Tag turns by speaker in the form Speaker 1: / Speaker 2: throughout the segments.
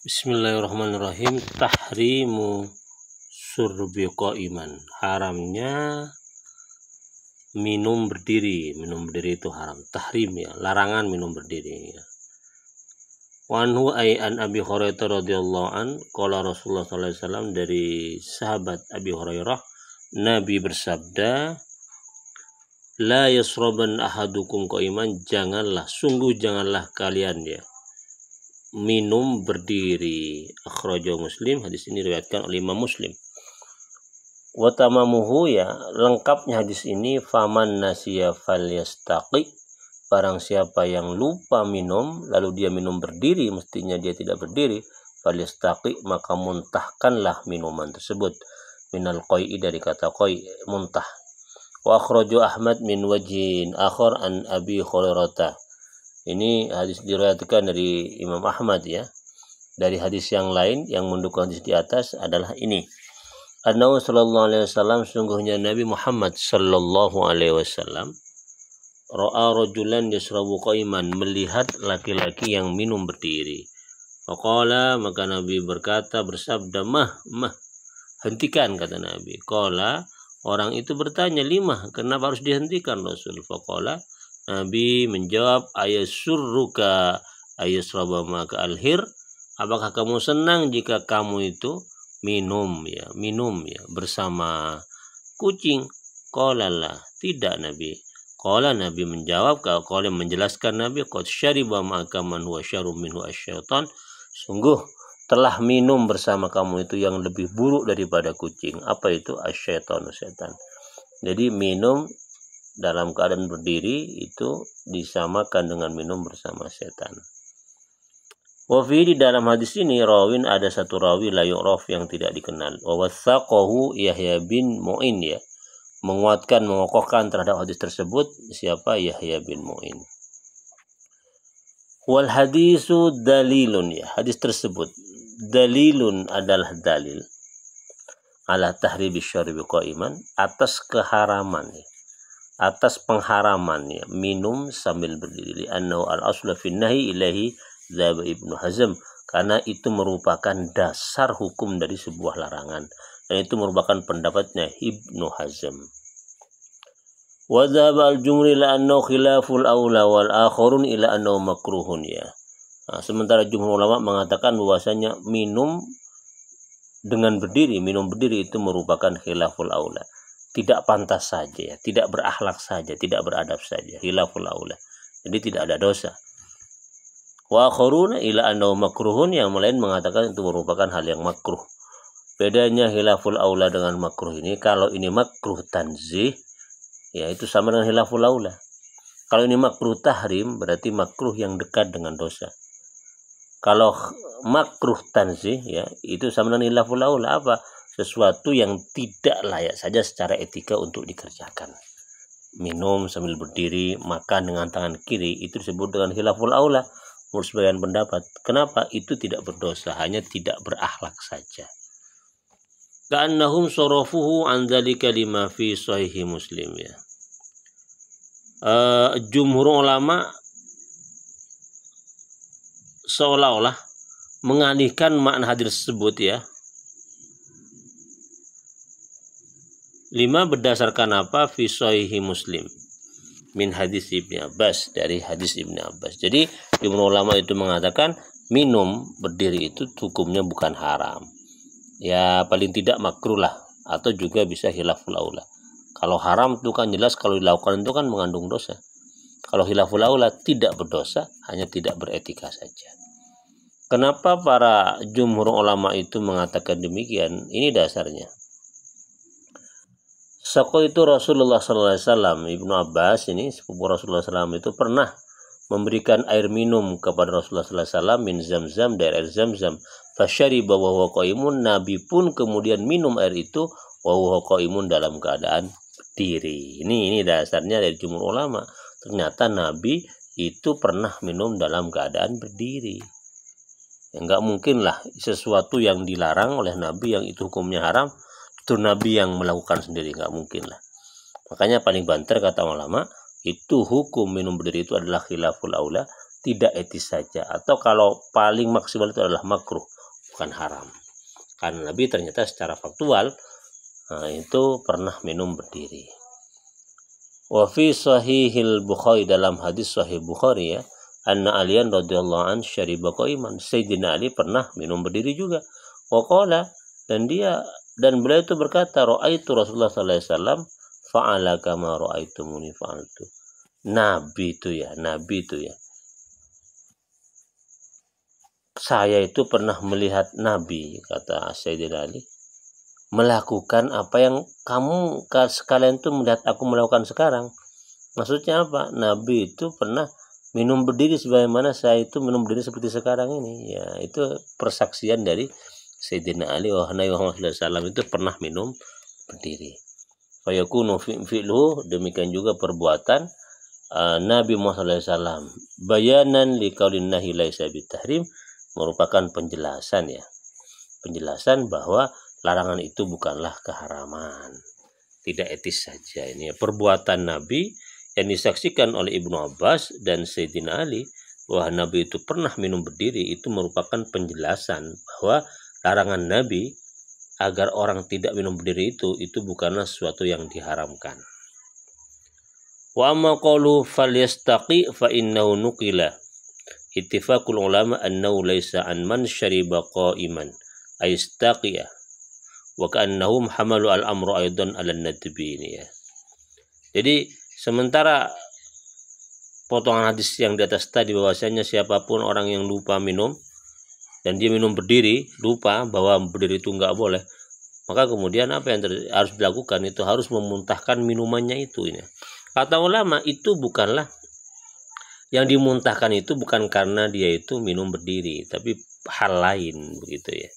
Speaker 1: Bismillahirrahmanirrahim. Tahrimu surbi qaiman. Haramnya minum berdiri. Minum berdiri itu haram. Tahrim ya, larangan minum berdiri ya. Wa anhu an Abi Hurairah radhiyallahu an qala Rasulullah sallallahu alaihi wasallam, dari sahabat Abi Hurairah, Nabi bersabda, la yasraban ahadukum qaiman, janganlah kalian ya minum berdiri. Akhrajahu Muslim. Hadis ini diriwayatkan oleh Imam Muslim. Wa tamamuhu ya, lengkapnya hadis ini, faman nasiya falyastaqi, barang siapa yang lupa minum lalu dia minum berdiri, mestinya dia tidak berdiri, falyastaqi, maka muntahkanlah minuman tersebut. Minal qai'i, dari kata qai', muntah. Wa akhrajahu Ahmad min wajhin akhar an Abi Hurairah. Ini hadis diriwayatkan dari Imam Ahmad ya. Dari hadis yang lain yang mendukung hadis di atas adalah ini. Annahu sallallahu alaihi wasallam, sungguhnya Nabi Muhammad sallallahu alaihi wasallam, ra'a rajulan yashrabu qaiman, melihat laki-laki yang minum berdiri. Faqala, maka Nabi bersabda, mah, hentikan, kata Nabi. Qala, orang itu bertanya, lima, kenapa harus dihentikan Rasul? Faqala, Nabi menjawab, ayasurruka ayasraba maka alhir, apakah kamu senang jika kamu itu minum ya bersama kucing? Qala la, tidak Nabi. Qala, Nabi menjawab, qala menjelaskan Nabi, qad syariba maka man huwa syarrun minhu asyaitan, sungguh telah minum bersama kamu itu yang lebih buruk daripada kucing. Apa itu? Asyaitan, setan. Jadi minum dalam keadaan berdiri itu disamakan dengan minum bersama setan. Wafi, di dalam hadis ini, rawin, ada satu rawi la yu'raf, yang tidak dikenal. Wa wathaqahu Yahya bin Mu'in ya, menguatkan, mengokohkan terhadap hadis tersebut siapa? Yahya bin Mu'in. Wal hadisu dalilun ya, hadis tersebut dalilun adalah dalil ala tahribi syarbi qaiman, atas keharaman ya, atas pengharamannya minum sambil berdiri. Annahu al-aslu fi nahi ilahi dzaba Ibnu Hazm, karena itu merupakan dasar hukum dari sebuah larangan, dan itu merupakan pendapatnya Ibnu Hazm. Wa dzaba al-jumhur ila annahu khilaful aula wal akharun ila annahu makruhun ya. Nah, sementara jumhur ulama mengatakan bahwasanya minum berdiri itu merupakan khilaful aula, tidak pantas saja, tidak berakhlak saja, tidak beradab saja, khilaful aula, jadi tidak ada dosa. Wa akharuna ila annahu makruhun, yang lain mengatakan itu merupakan hal yang makruh. Bedanya khilaful aula dengan makruh ini, kalau ini makruh tanzih ya itu sama dengan khilaful aula. Kalau ini makruh tahrim, berarti makruh yang dekat dengan dosa. Kalau makruh tanzih ya itu sama dengan khilaful aula, apa? Sesuatu yang tidak layak saja secara etika untuk dikerjakan. Minum sambil berdiri, makan dengan tangan kiri, itu disebut dengan khilaful aula menurut sebagian pendapat. Kenapa? Itu tidak berdosa, hanya tidak berakhlak saja. Ka'annahum sarafuhu an dzalika lima fi sahih Muslim ya. Jumhur ulama seolah-olah mengalihkan makna hadis tersebut ya. Lima, berdasarkan apa? Fi sahih Muslim min hadis Ibnu Abbas, dari hadis Ibnu Abbas. Jadi jumhur ulama itu mengatakan minum berdiri itu hukumnya bukan haram. Ya paling tidak makruh lah, atau juga bisa khilaful aula. Kalau haram itu kan jelas, kalau dilakukan itu kan mengandung dosa. Kalau khilaful aula tidak berdosa, hanya tidak beretika saja. Kenapa para jumhur ulama itu mengatakan demikian? Ini dasarnya. Sako itu Rasulullah SAW, Ibnu Abbas ini sepupu Rasulullah SAW itu pernah memberikan air minum kepada Rasulullah SAW min Zamzam, dari air Zamzam. Fasyariba wa huwa qaimun, Nabi pun kemudian minum air itu wa huwa qaimun, dalam keadaan berdiri. Ini dasarnya dari jumhur ulama. Ternyata Nabi itu pernah minum dalam keadaan berdiri. Enggak mungkin lah sesuatu yang dilarang oleh Nabi yang itu hukumnya haram itu Nabi yang melakukan sendiri, nggak mungkin lah. Makanya paling banter kata ulama, itu hukum minum berdiri itu adalah khilaful aula, tidak etis saja, atau kalau paling maksimal itu adalah makruh, bukan haram. Karena Nabi ternyata secara faktual itu pernah minum berdiri. Wa fi sahihil Bukhari, dalam hadis sahih Bukhari ya, anna Aliyan radhiyallahu an syariba qa'iman, Sayyidina Ali pernah minum berdiri juga. Wa qala, dan beliau itu berkata, ra'aitu Rasulullah sallallahu alaihi wasallam fa'ala kama ra'aitumuni fa'altu. Nabi itu ya, saya itu pernah melihat Nabi, kata Sayyidina Ali, melakukan apa yang kamu sekalian itu melihat aku melakukan sekarang. Maksudnya apa? Nabi itu pernah minum berdiri sebagaimana saya itu minum berdiri seperti sekarang ini. Ya, itu persaksian dari Sayyidina Ali bahwa Nabi Muhammad SAW itu pernah minum berdiri. Fayakunu fi'luhu, demikian juga perbuatan Nabi Muhammad SAW bayanan liqaulin nahi laisa bitahrim, merupakan penjelasan ya, penjelasan bahwa larangan itu bukanlah keharaman, tidak etis saja. Ini perbuatan Nabi yang disaksikan oleh Ibnu Abbas dan Sayyidina Ali bahwa Nabi itu pernah minum berdiri, itu merupakan penjelasan bahwa larangan Nabi agar orang tidak minum berdiri itu bukanlah sesuatu yang diharamkan. Wa amma qalu falyastaqi fa innahu nuqila ittifaqul ulama annahu laysa an man syariba qa'iman aystaqiya wa ka'annahum hamalu al-amru aidan 'ala an-nadbi ini ya. Jadi sementara potongan hadis yang di atas tadi bahwasanya siapapun orang yang lupa minum dan dia minum berdiri, lupa bahwa berdiri itu enggak boleh, maka kemudian apa yang harus dilakukan, itu harus memuntahkan minumannya itu ini. Kata ulama, itu bukanlah yang dimuntahkan, itu bukan karena dia itu minum berdiri, tapi hal lain begitu ya.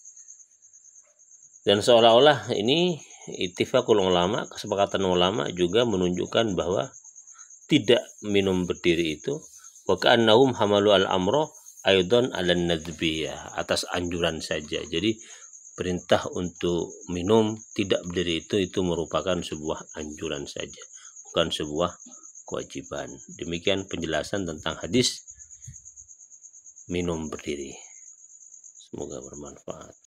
Speaker 1: Dan seolah-olah ini ittifaqul ulama, kesepakatan ulama juga menunjukkan bahwa tidak minum berdiri itu wa ka'annahum hamalu al-amra aidan 'alan nadbiyah, atas anjuran saja. Jadi perintah untuk minum tidak berdiri itu merupakan sebuah anjuran saja, bukan sebuah kewajiban. Demikian penjelasan tentang hadis minum berdiri. Semoga bermanfaat.